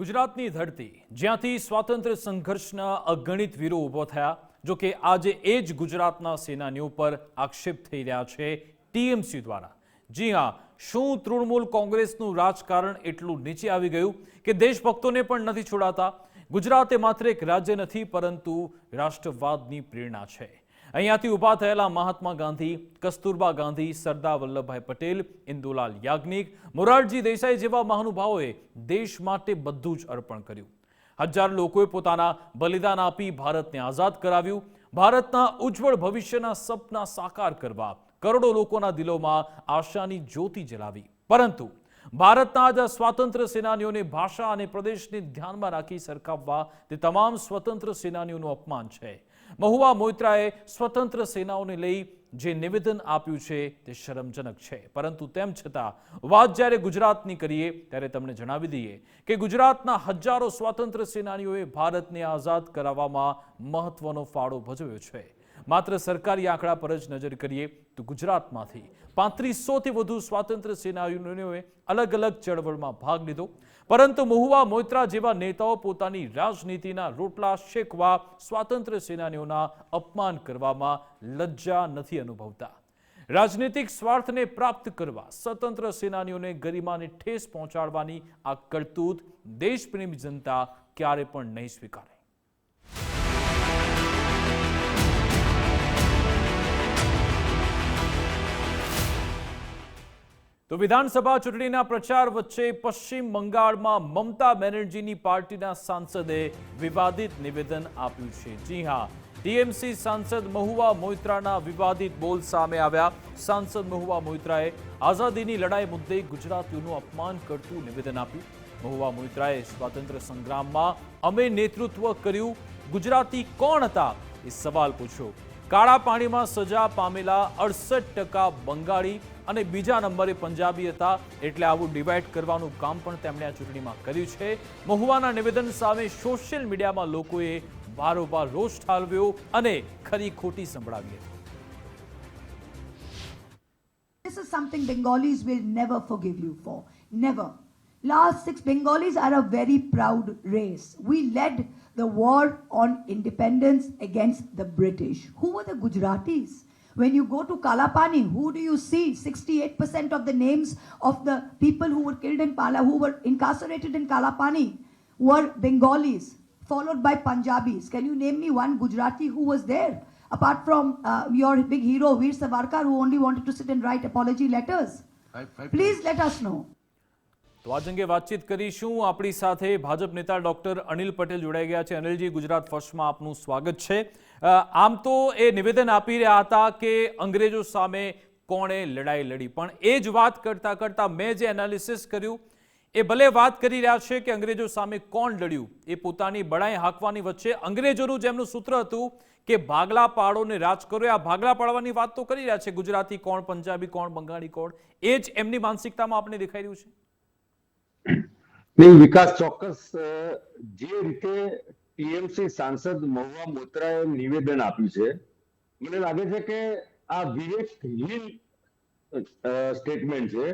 ગુજરાતની ધરતી જ્યાંથી સ્વાતંત્ર્ય સંઘર્ષના અગણિત વીરો ઊભો થયા, જો કે આજે એ જ ગુજરાતના સેનાનીઓ પર આક્ષેપ થઈ રહ્યા છે ટીએમસી દ્વારા. જી હા, શું તૃણમૂલ કોંગ્રેસનું રાજકારણ એટલું નીચે આવી ગયું કે દેશભક્તોને પણ નથી છોડાતા? ગુજરાત એ માત્ર એક રાજ્ય નથી, પરંતુ રાષ્ટ્રવાદની પ્રેરણા છે. અહીંયાથી ઊભા થયેલા મહાત્મા ગાંધી, કસ્તુરબા ગાંધી, સરદાર વલ્લભભાઈ પટેલ, ઇન્દુલાલ યાજ્ઞિક, મોરારજી દેસાઈ જેવા મહાનુભાવોએ દેશ માટે બધું જ અર્પણ કર્યું. હજાર લોકોએ પોતાના બલિદાન આપી ભારતને આઝાદ કરાવ્યું. ભારતના ઉજ્જવળ ભવિષ્યના સપના સાકાર કરવા કરોડો લોકોના દિલોમાં આશાની જ્યોતિ જલાવી. પરંતુ ભારતના આઝાદ સ્વાતંત્ર્ય સેનાનીઓને ભાષા અને પ્રદેશને ધ્યાનમાં રાખી સરખાવવા તે તમામ સ્વતંત્ર સેનાનીઓનું અપમાન છે. મહુવા મોઇત્રાએ સ્વતંત્ર સેનાઓને લઈ જે નિવેદન આપ્યું છે તે શરમજનક છે. પરંતુ તેમ છતાં વાત જ્યારે ગુજરાતની કરીએ ત્યારે તમને જણાવી દઈએ કે ગુજરાતના હજારો સ્વાતંત્ર્ય સેનાનીઓએ ભારતને આઝાદ કરાવવામાં મહત્વનો ફાળો ભજવ્યો છે. માત્ર સરકારી આંકડા પર જ નજર કરીએ તો ગુજરાતમાંથી 3500થી વધુ સ્વાતંત્ર્ય સેનાનીઓએ અલગ અલગ ચળવળમાં ભાગ લીધો. પરંતુ મહુવા મોઇત્રા જેવા નેતાઓ પોતાની રાજનીતિના રોટલા શેકવા સ્વાતંત્ર્ય સેનાનીઓના અપમાન કરવામાં લજ્જા નથી અનુભવતા. રાજનીતિક સ્વાર્થને પ્રાપ્ત કરવા સ્વતંત્ર સેનાનીઓને ગરિમાને ઠેસ પહોંચાડવાની આ કરતૂત દેશપ્રેમી જનતા ક્યારે પણ નહીં સ્વીકારે. તો વિધાનસભા ચૂંટણીના પ્રચાર વચ્ચે પશ્ચિમ બંગાળમાં મમતા બેનર્જીની પાર્ટીના સાંસદે વિવાદિત નિવેદન આપ્યું છે. જી હા, ટીએમસી સાંસદ મહુવા મોઇત્રાના વિવાદિત બોલ સામે આવ્યા. સાંસદ મહુવા મોઇત્રાએ આઝાદીની લડાઈ મુદ્દે ગુજરાતીઓનું અપમાન કરતું નિવેદન આપ્યું. મહુવા મોઇત્રાએ સ્વાતંત્ર્ય સંગ્રામમાં અમે નેતૃત્વ કર્યું, ગુજરાતી કોણ હતા એ સવાલ પૂછ્યો. કાળા પાણીમાં સજા પામેલા 68% બંગાળી અને બીજા નંબરે પંજાબી હતા, એટલે આવું ડિવાઈડ કરવાનું કામ પણ તેમણે આ ચૂંટણીમાં કર્યું છે. મહુવાના નિવેદન સામે સોશિયલ મીડિયામાં લોકોએ બારોબાર રોષ ઠાલવ્યો અને ખરી ખોટી સંભળાવી હતી. This is something Bengalis will never forgive you for. Never. Last 6 Bengalis are a very proud race. We led the war on independence against the British. Who were the Gujaratis? When you go to Kalapani, who do you see? 68% of the names of the people who were killed in who were incarcerated in Kalapani were Bengalis, followed by Punjabis. Can you name me one Gujarati who was there? Apart from your big hero, Veer Savarkar, who only wanted to sit and write apology letters. Please let us know. તો આજ અંગે વાતચીત કરીશું. આપણી સાથે ભાજપ નેતા doctor Anil Patel જોડાઈ ગયા છે. અનિલજી, ગુજરાત ફર્સ્ટમાં આપનું સ્વાગત છે. આમ તો એ નિવેદન આપી રહ્યા હતા કે અંગ્રેજો સામે કોણે લડાઈ લડી, પણ એ જ વાત કરતા કરતા મેં જે એનાલિસિસ કર્યું એ ભલે વાત કરી રહ્યા છે કે અંગ્રેજો સામે કોણ લડ્યું, એ પોતાની બડાઈ હાંકવાની વચ્ચે અંગ્રેજોનું જેમનું સૂત્ર હતું કે ભાગલા પાડો ને રાજ કરો, આ ભાગલા પાડવાની વાત તો કરી રહ્યા છે. ગુજરાતી કોણ, પંજાબી કોણ, બંગાળી કોણ, એ જ એમની માનસિકતામાં આપણે દેખાઈ રહ્યું છે. નહીં વિકાસ, ચોક્કસ જે રીતે ટીએમસી સાંસદ મહુવા મોઇત્રાએ નિવેદન આપ્યું છે, મને લાગે છે કે આ વિવેકહીન સ્ટેટમેન્ટ છે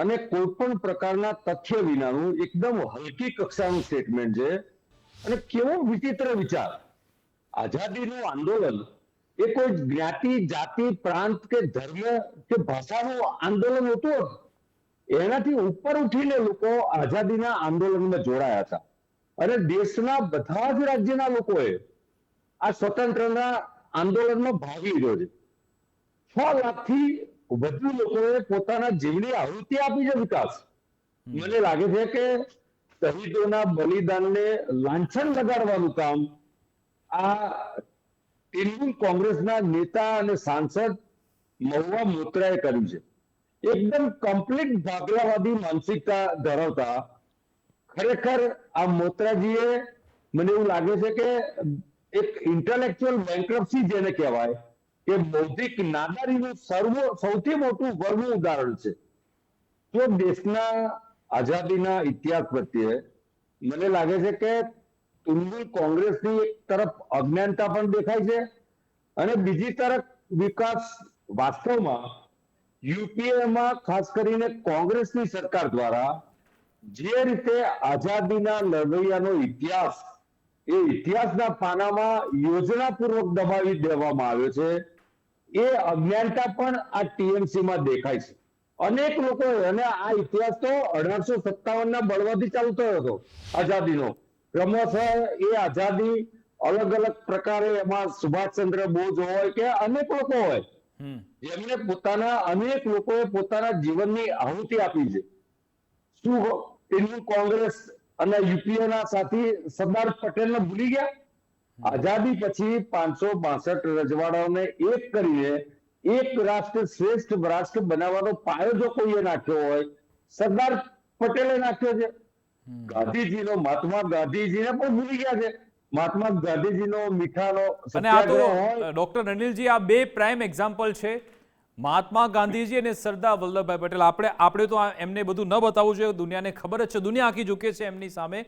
અને કોઈ પણ પ્રકારના તથ્ય વિનાનું એકદમ હલકી કક્ષાનું સ્ટેટમેન્ટ છે. અને કેવો વિચિત્ર વિચાર! આઝાદીનું આંદોલન એ કોઈ જ્ઞાતિ, જાતિ, પ્રાંત કે ધર્મ કે ભાષાનું આંદોલન હતું. એનાથી ઉપર ઉઠીને લોકો આઝાદીના આંદોલનમાં જોડાયા હતા અને દેશના બધા જ રાજ્યના લોકોએ આ સ્વતંત્રના આંદોલનમાં ભાગ લીધો છે. 6 લાખથી વધુ લોકોએ પોતાના જીવની આહુતિ આપી છે. વિકાસ, મને લાગે છે કે શહીદોના બલિદાનને લાંછન લગાડવાનું કામ આ તૃણમૂલ કોંગ્રેસના નેતા અને સાંસદ મહુવા મોઇત્રાએ કર્યું છે. એકદમ કમ્પ્લીટ ભાગલાવાદી માનસિકતા ધરાવતા ખરેખર આ મોઇત્રાજીએ, મને એવું લાગે છે કે એક ઇન્ટેલેક્ચ્યુઅલ બેન્ક્રપ્સી જેને કહેવાય કે બૌદ્ધિક નાદારીનું સૌથી મોટું વર્ગનું ઉદાહરણ છે. તો દેશના આઝાદીના ઇતિહાસ પ્રત્યે મને લાગે છે કે તૃણમૂલ કોંગ્રેસની એક તરફ અજ્ઞાનતા પણ દેખાય છે અને બીજી તરફ વિકાસ વાસ્તવમાં યુપીએમાં ખાસ કરીને કોંગ્રેસની સરકાર દ્વારા જે રીતે આઝાદીના લડવૈયાનો ઇતિહાસ એ ઇતિહાસના પાનામાં યોજનાપૂર્વક દબાવી દેવામાં આવ્યો છે, એ અજ્ઞાનતા પણ આ ટીએમસી માં દેખાય છે. અનેક લોકો, અને આ ઇતિહાસ તો 1857 ના બળવાથી ચાલુ થયો હતો આઝાદીનો. ક્રમશઃ એ આઝાદી અલગ અલગ પ્રકારે, એમાં સુભાષચંદ્ર બોઝ હોય કે અનેક લોકો હોય, જેમને અનેક લોકોએ પોતાના જીવનની આહુતિ આપી છે. શું તૃણમૂલ કોંગ્રેસ અને યુપીએના સાથી સરદાર પટેલને ભૂલી ગયા? આઝાદી પછી 562 રજવાડાઓને એક કરીને એક રાષ્ટ્ર શ્રેષ્ઠ રાષ્ટ્ર બનાવવાનો પાયો જો કોઈએ નાખ્યો હોય, સરદાર પટેલે નાખ્યો છે. ગાંધીજીનો, મહાત્મા ગાંધીજીને પણ ભૂલી ગયા છે. મહાત્મા ગાંધીજીનો મીઠાનો અને આ તો સત્યાગ્રહ હોય. ડોક્ટર અનિલજી, આ બે પ્રાઇમ એક્ઝામ્પલ છે, મહાત્મા ગાંધીજી અને સરદાર વલ્લભભાઈ પટેલ. આપણે તો એમને બધું ન બતાવવું જોઈએ, દુનિયાને ખબર જ છે, દુનિયા આખી ઝૂકે છે એમની સામે.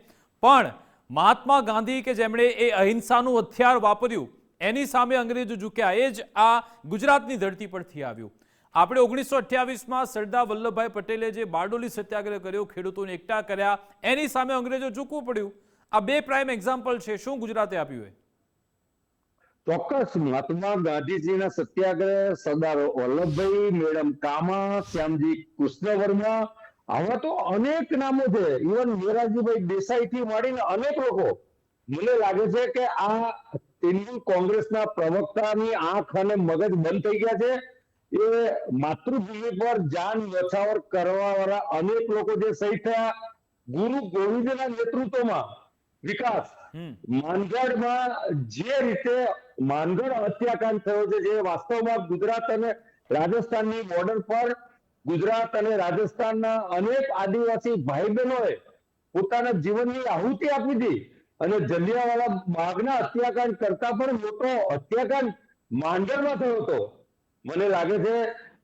પણ મહાત્મા ગાંધી કે જેમણે એ અહિંસાનું હથિયાર વાપર્યું, એની સામે અંગ્રેજો ઝૂક્યા. એ જ આ ગુજરાતની ધરતી પરથી આવ્યું. આપણે 1928માં સરદાર વલ્લભભાઈ પટેલે જે બારડોલી સત્યાગ્રહ કર્યો, ખેડૂતોને એકઠા કર્યા, એની સામે અંગ્રેજો ઝૂકવું પડ્યું. આ બે પ્રાઇમ એક્ઝામ્પલ છે. શું ગુજરાતે આપ્યું? ચોક્કસ મહાત્મા ગાંધીજીના સત્યાગ્રહ, સરદાર વલ્લભભાઈ, મેડમ કામા, શ્યામજી કૃષ્ણ વર્મા, આવા તો અનેક નામો છે. ઇવન મોરારજીભાઈ દેસાઈ થી માંડીને અનેક લોકો. મને લાગે છે કે આ તૃણમૂલ કોંગ્રેસના પ્રવક્તાની આંખ અને મગજ બંધ થઈ ગયા છે. એ માતૃભૂમિ પર જાન ન્યોછાવર કરવા વાળા અનેક લોકો જે શહીદ થયા, ગુરુ ગોવિંદના નેતૃત્વમાં વિકાસ, માનગઢમાં જે રીતે માનગઢ હત્યાકાંડ થયો છે, જે વાસ્તવમાં ગુજરાત અને રાજસ્થાનની બોર્ડર પર ગુજરાત અને રાજસ્થાનના અનેક આદિવાસી ભાઈ બહેનોએ પોતાના જીવનની આહુતિ આપી હતી, અને જલિયાવાલા બાગના હત્યાકાંડ કરતા પણ મોટો હત્યાકાંડ માનગઢમાં થયો હતો. મને લાગે છે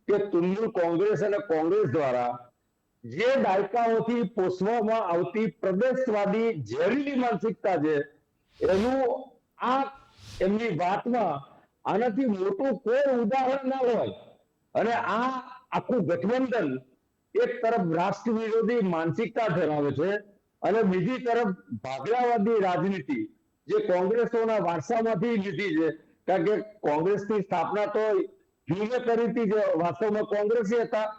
કે તૃણમૂલ કોંગ્રેસ અને કોંગ્રેસ દ્વારા જે દાયકાઓથી પોષવામાં આવતી પ્રદેશવાદી ઝેરીલી માનસિકતા છે, એનું આ એમની વાતમાં આનાથી મોટું કોઈ ઉદાહરણ ના હોય. અને આ આખું ગઠબંધન એક તરફ રાષ્ટ્ર વિરોધી માનસિકતા ધરાવે છે, અને બીજી તરફ ભાગલાવાદી રાજનીતિ જે કોંગ્રેસોના વારસામાંથી લીધી છે. કારણ કે કોંગ્રેસની સ્થાપના તો હ્યુમે કરી હતી, જે વાસ્તવમાં કોંગ્રેસી હતા.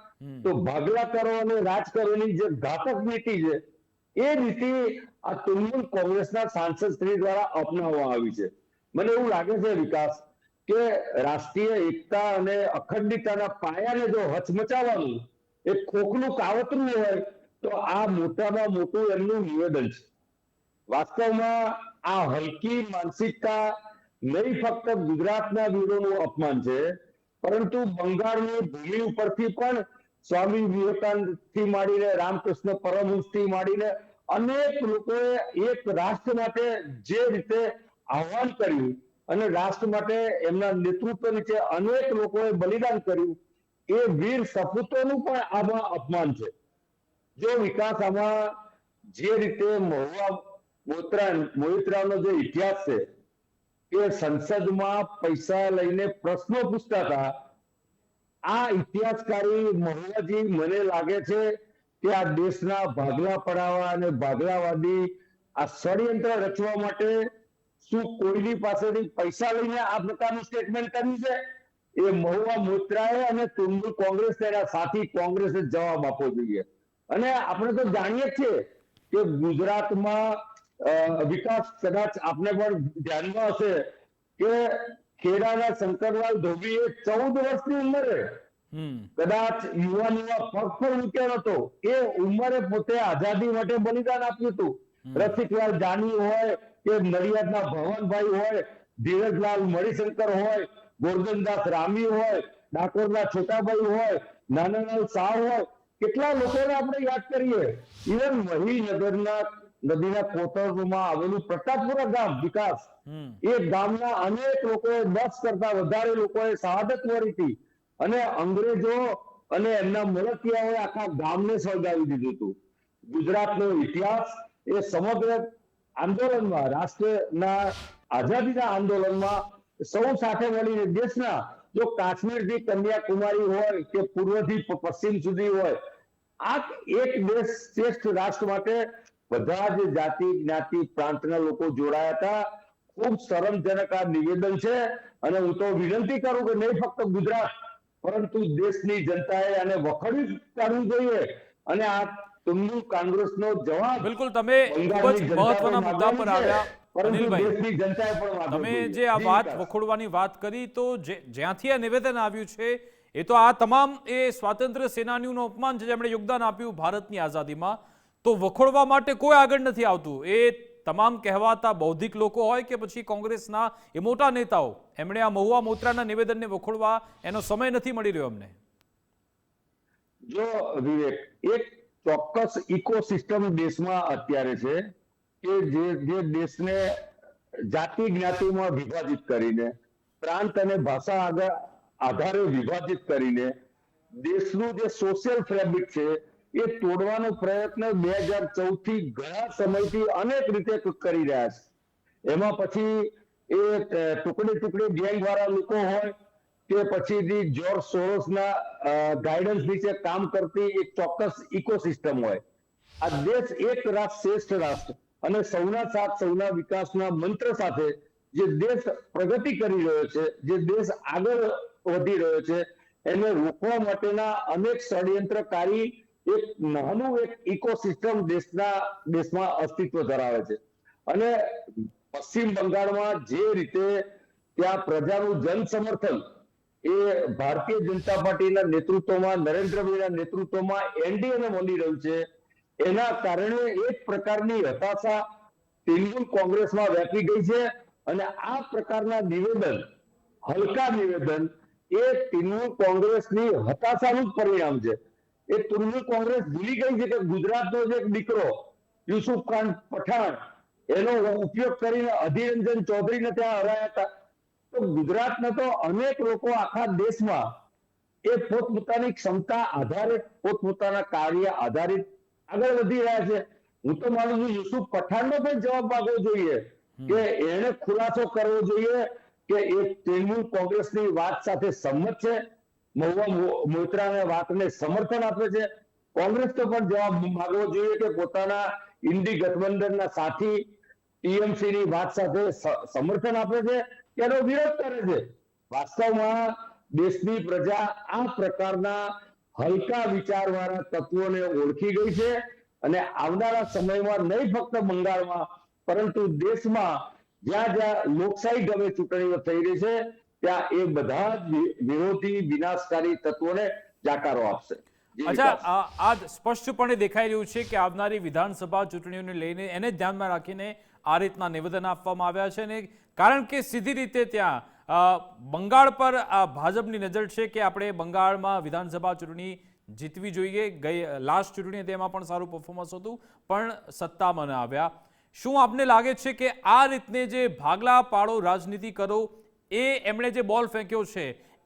તો ભાગલા કરો અને રાજકારોની જે ઘાતક નીતિ છે, એ નીતિ આ તૃણમૂલ કોંગ્રેસના સાંસદ શ્રી દ્વારા અપનાવવામાં આવી છે. મને એવું લાગે છે વિકાસ, કે રાષ્ટ્રીય એકતા અને અખંડિતતાના પાયાને જો હચમચાવવાનું એક ખોખલું કાવતરું હોય, તો આ મોટામાં મોટું એમનું નિવેદન છે. વાસ્તવમાં આ હલકી માનસિકતા નહીં ફક્ત ગુજરાતના વીરોનું અપમાન છે, પરંતુ બંગાળની ભૂમિ ઉપરથી પણ સ્વામી વિવેકાનંદ થી માંડીને રામકૃષ્ણ પરમહંસ થી માંડીને અનેક લોકોએ એક રાષ્ટ્ર માટે જે રીતે આહ્વાન કર્યું, અને રાષ્ટ્ર માટે એમના નેતૃત્વ નીચે અનેક લોકોએ બલિદાન કર્યું, એ વીર સપૂતોનું પણ આમાં અપમાન છે. જો વિકાસ આમાં જે રીતે મહુવા મોઇત્રાનો જે ઇતિહાસ છે, એ સંસદમાં પૈસા લઈને પ્રશ્નો પૂછતા હતા, આ ઇતિહાસકારી મહુવાજી મને લાગે છે કે આ દેશના ભાગલા પડાવવા અને ભાગલાવાદી આ ષડયંત્ર રચવા માટે શું કોઈની પાસેથી પૈસા લઈને આ પ્રકારનું સ્ટેટમેન્ટ કર્યું છે? એ મહુવા મોઇત્રાએ અને તૃણમૂલ કોંગ્રેસ તેના સાથી કોંગ્રેસે જવાબ આપવો જોઈએ. અને આપણે તો જાણીએ છીએ કે ગુજરાતમાં વિકાસ, કદાચ આપને પણ ધ્યાનમાં હશે કે ખેડાના શંકરલાલ ધોબીએ 14 વર્ષની ઉંમરે કદાચ યુવા પગ પર મૂક્યો નતો, એ ઉંમરે પોતે આઝાદી માટે બલિદાન આપ્યું હતું. રસિકલાલ જાની હોય કે નડિયાદના ભવનભાઈ હોય, ધીરજલાલ મણિશંકર હોય, ગોરધનદાસ રામી હોય, ડાકોરના છોટાભાઈ હોય, નાનાલાલ શાહ હોય, કેટલા લોકોને આપણે યાદ કરીએ. ઇવન મહીનગરના નદીના કોતરમાં આવેલું પ્રતાપપુરા ગામ વિકાસ, એ ગામના અનેક લોકોએ 10 કરતા વધારે લોકોએ શહાદત વરી હતી, અને અંગ્રેજો અને એમના મળતિયાઓએ આખા ગામને સળગાવી દીધું હતું. ગુજરાતનો ઇતિહાસ એ સમગ્ર આંદોલનમાં, રાષ્ટ્રના આઝાદીના આંદોલનમાં સૌ સાથે મળીને દેશના, જો કાશ્મીરથી કન્યાકુમારી હોય કે પૂર્વથી પશ્ચિમ સુધી હોય, આ એક દેશ શ્રેષ્ઠ રાષ્ટ્ર માટે બધા જ જાતિ જ્ઞાતિ પ્રાંતના લોકો જોડાયા હતા. ખૂબ શરમજનક આ નિવેદન છે અને હું તો વિનંતી કરું કે નહીં ફક્ત ગુજરાત પરંતુ દેશની જનતાએ આને વખોડી કાઢવું જોઈએ અને આ તૃણમૂલ કોંગ્રેસનો જવાબ બિલકુલ, તમે ખૂબ જ મહત્વના મુદ્દા પર આવ્યા અનિલભાઈ. દેશની જનતાએ પણ માગવું તમે જોઈએ. જે આ જી વાત વિકાસ. વખોડવાની વાત કરી, તો જ્યાંથી આ નિવેદન આવ્યું છે એ તો આ તમામ એ સ્વાતંત્ર્ય સેનાનીઓનું અપમાન છે જેમણે યોગદાન આપ્યું ભારતની આઝાદીમાં. તો વખોડવા માટે કોઈ આગળ નથી આવતું. એ તમામ કહેવાતા બૌદ્ધિક લોકો હોય કે પછી કોંગ્રેસના એ મોટા નેતાઓ, એમણે આ મહુવા મોત્રાના નિવેદનને વખોડવા એનો સમય નથી મળી રહ્યો અમને. જો વિવેક, એક ચોક્કસ ઇકોસિસ્ટમ દેશમાં અત્યારે છે કે જે દેશને જાતિ જ્ઞાતિમાં વિભાજિત કરીને, પ્રાંત અને ભાષા આધારે વિભાજિત કરીને દેશનું જે સોશિયલ ફેબ્રિક છે એ તોડવાનો પ્રયત્ન 2014 થી ઘણા સમયથી અનેક રીતે કરી રહ્યા છે. એમાં પછી એ ટુકડી ટુકડી ગેંગ વાળા લોકો હોય કે પછીથી જોર્જ સોરોસના ગાઈડન્સ નીચે કામ કરતી એક ચોક્કસ ઇકોસિસ્ટમ હોય. આ દેશ એક રાષ્ટ્ર શ્રેષ્ઠ રાષ્ટ્ર અને સૌના સાથ સૌના વિકાસના મંત્ર સાથે જે દેશ પ્રગતિ કરી રહ્યો છે, જે દેશ આગળ વધી રહ્યો છે, એને રોકવા માટેના અનેક ષડયંત્રકારી એક નાનું એક ઇકોસિસ્ટમ દેશમાં અસ્તિત્વ ધરાવે છે. અને પશ્ચિમ બંગાળમાં જે રીતે ત્યાં પ્રજાનું જન સમર્થન એ ભારતીય જનતા પાર્ટીના નેતૃત્વમાં, નરેન્દ્રભાઈના નેતૃત્વમાં એનડીએને મળી રહ્યું છે, એના કારણે એક પ્રકારની હતાશા તૃણમૂલ કોંગ્રેસમાં વ્યાપી ગઈ છે. અને આ પ્રકારના નિવેદન, હલકા નિવેદન, એ તૃણમૂલ કોંગ્રેસની હતાશાનું જ પરિણામ છે. એ તૃણમૂલ કોંગ્રેસ ભૂલી ગઈ છે કે ગુજરાતનો જ એક દીકરો યુસુફ ખાન પઠાણ એનો ઉપયોગ કરીને અધીર રંજન ચૌધરીને ત્યાં હરાયા હતા. તો ગુજરાતના તો અનેક લોકો આખા દેશમાં એ પોતપોતાની ક્ષમતા આધારિત, પોતપોતાના કાર્ય આધારિત આગળ વધી રહ્યા છે. હું તો માનું છું યુસુફ પઠાણનો પણ જવાબ માંગવો જોઈએ કે એને ખુલાસો કરવો જોઈએ કે એ તૃણમૂલ કોંગ્રેસની વાત સાથે સંમત છે, મહુવા મોત્રાના વાતને સમર્થન આપે છે. કોંગ્રેસ તો પણ જવાબ માંગવો જોઈએ કે પોતાના ઇન્ડી ગઠબંધનના સાથી ટીએમસી ની વાત સાથે સમર્થન આપે છે કે એનો વિરોધ કરે છે. વાસ્તવમાં દેશની પ્રજા આ પ્રકારના હલકા વિચારવાળા તત્વોને ઓળખી ગઈ છે અને આવનારા સમયમાં નહીં ફક્ત બંગાળમાં પરંતુ દેશમાં જ્યાં જ્યાં લોકશાહી ગમે ચૂંટણીઓ થઈ રહી છે ત્યાં એ બધા જ વિરોધી વિનાશકારી તત્વોને જાકારો આપશે. અચ્છા, આ સ્પષ્ટપણે દેખાઈ રહ્યું છે કે આવનારી વિધાનસભા ચૂંટણીઓને લઈને એને ધ્યાનમાં રાખીને આ રીતના નિવેદન આપવામાં આવ્યા છે. અને કારણ કે સીધી રીતે ત્યાં બંગાળ પર આ ભાજપની નજર છે કે આપણે બંગાળમાં વિધાનસભા ચૂંટણી જીતવી જોઈએ. ગઈ લાસ્ટ ચૂંટણી તેમાં પણ સારું પરફોર્મન્સ હતું પણ સત્તામાં ન આવ્યા. શું આપને લાગે છે કે આ રીતને જે ભાગલા પાડો રાજનીતિ કરો એ એમણે જે બોલ ફેંક્યો છે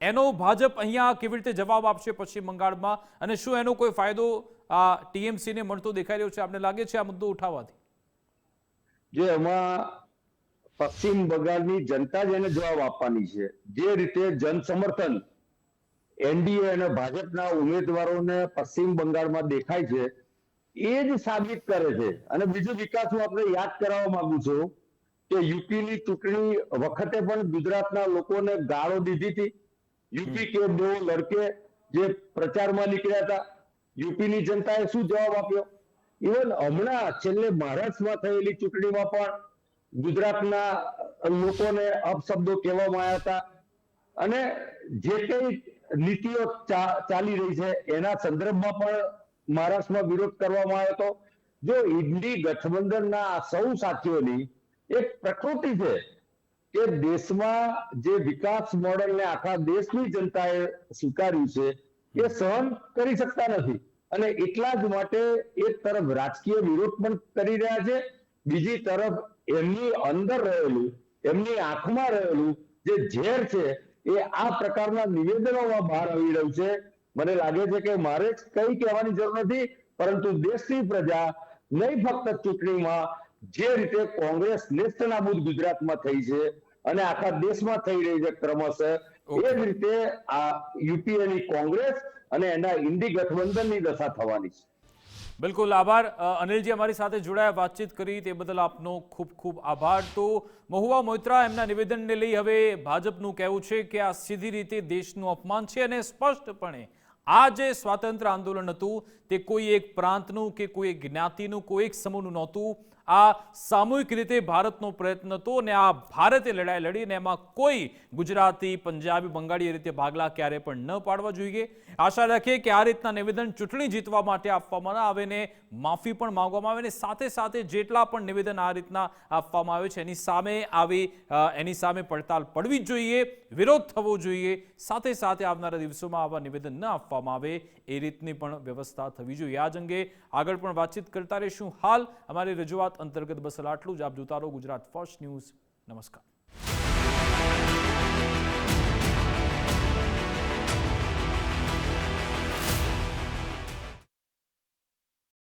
એનો ભાજપ અહીંયા કેવી રીતે જવાબ આપશે પશ્ચિમ બંગાળમાં, અને શું એનો કોઈ ફાયદો આ ટીએમસીને મળતો દેખાઈ રહ્યો છે? આપને લાગે છે આ મુદ્દો ઉઠાવવાથી? જે એમાં પશ્ચિમ બંગાળની જનતા જ એને જવાબ આપવાની છે. જે રીતે જન સમર્થન એનડીએ અને ભાજપના ઉમેદવારોને પશ્ચિમ બંગાળમાં દેખાય છે એ જ સાબિત કરે છે. અને બીજું વિકાસ હું આપણે યાદ કરાવવા માંગુ છું કે યુપીની ચૂંટણી વખતે પણ ગુજરાતના લોકોને ગાળો દીધી હતી. યુપી કે દો લડકે જે પ્રચારમાં નીકળ્યા હતા, યુપીની જનતાએ શું જવાબ આપ્યો? ઇવન હમણાં છેલ્લે મહારાષ્ટ્રમાં થયેલી ચૂંટણીમાં પણ ગુજરાતના લોકોને અપશબ્દો કહેવામાં આવ્યા હતા. અને જે કઈ નીતિઓ ચાલી રહી છે એના સંદર્ભમાં પણ મહારાષ્ટ્રમાં વિરોધ કરવામાં આવ્યો હતો. જો ઇન્ડી ગઠબંધનના આ સૌ સાથીઓની એક પ્રકૃતિ છે કે દેશમાં જે વિકાસ મોડેલને આખા દેશની જનતાએ સ્વીકાર્યું છે એ સહન કરી શકતા નથી. અને એટલા જ માટે એક તરફ રાજકીય વિરોધ પણ કરી રહ્યા છે, બીજી તરફ એમની અંદર રહેલું, એમની આંખમાં રહેલું જે ઝેર છે એ આ પ્રકારના નિવેદનોમાં બહાર આવી રહ્યું છે. મને લાગે છે કે મારે કઈ કહેવાની જરૂર નથી, પરંતુ દેશની પ્રજા નહીં ફક્ત ચૂંટણીમાં જે રીતે કોંગ્રેસ નેસ્તનાબૂદ ગુજરાતમાં થઈ છે અને આખા દેશમાં થઈ રહી છે ક્રમશઃ, એ જ રીતે આ યુપીએની કોંગ્રેસ અને એના ઇન્ડી ગઠબંધનની દશા થવાની છે. બિલકુલ, આભાર અનિલજી, અમારી સાથે જોડાયા, વાતચીત કરી તે બદલ આપનો ખૂબ ખૂબ આભાર. તો મહુવા મોઇત્રા એમના નિવેદનને લઈ હવે ભાજપનું કહેવું છે કે આ સીધી રીતે દેશનું અપમાન છે અને સ્પષ્ટપણે આ જે સ્વાતંત્ર્ય આંદોલન હતું તે કોઈ એક પ્રાંતનું કે કોઈ એક જ્ઞાતિનું કોઈ એક સમૂહનું નહોતું. આ સામૂહિક રીતે ભારતનો પ્રયત્ન હતો અને આ ભારતે લડાઈ લડીને એમાં કોઈ ગુજરાતી, પંજાબી, બંગાળી એ રીતે ભાગલા ક્યારે પણ ન પાડવા જોઈએ. આશા રાખીએ કે આ રીતના નિવેદન ચૂંટણી જીતવા માટે આપવામાં આવે ને માફી પણ માંગવામાં આવે ને સાથે સાથે જેટલા પણ નિવેદન આ રીતના આપવામાં આવે છે એની સામે પડતાલ પડવી જ જોઈએ, વિરોધ થવો જોઈએ. સાથે સાથે આવનારા દિવસોમાં આવા નિવેદન ન આપવામાં આવે એ રીતની પણ વ્યવસ્થા થવી જોઈએ. આ જ અંગે આગળ પણ વાતચીત કરતા રહીશું. હાલ અમારી રજૂઆત અંતર્ગત બસ આટલું જ. આપ જોતા રહો ગુજરાત ફર્સ્ટ ન્યૂઝ. નમસ્કાર.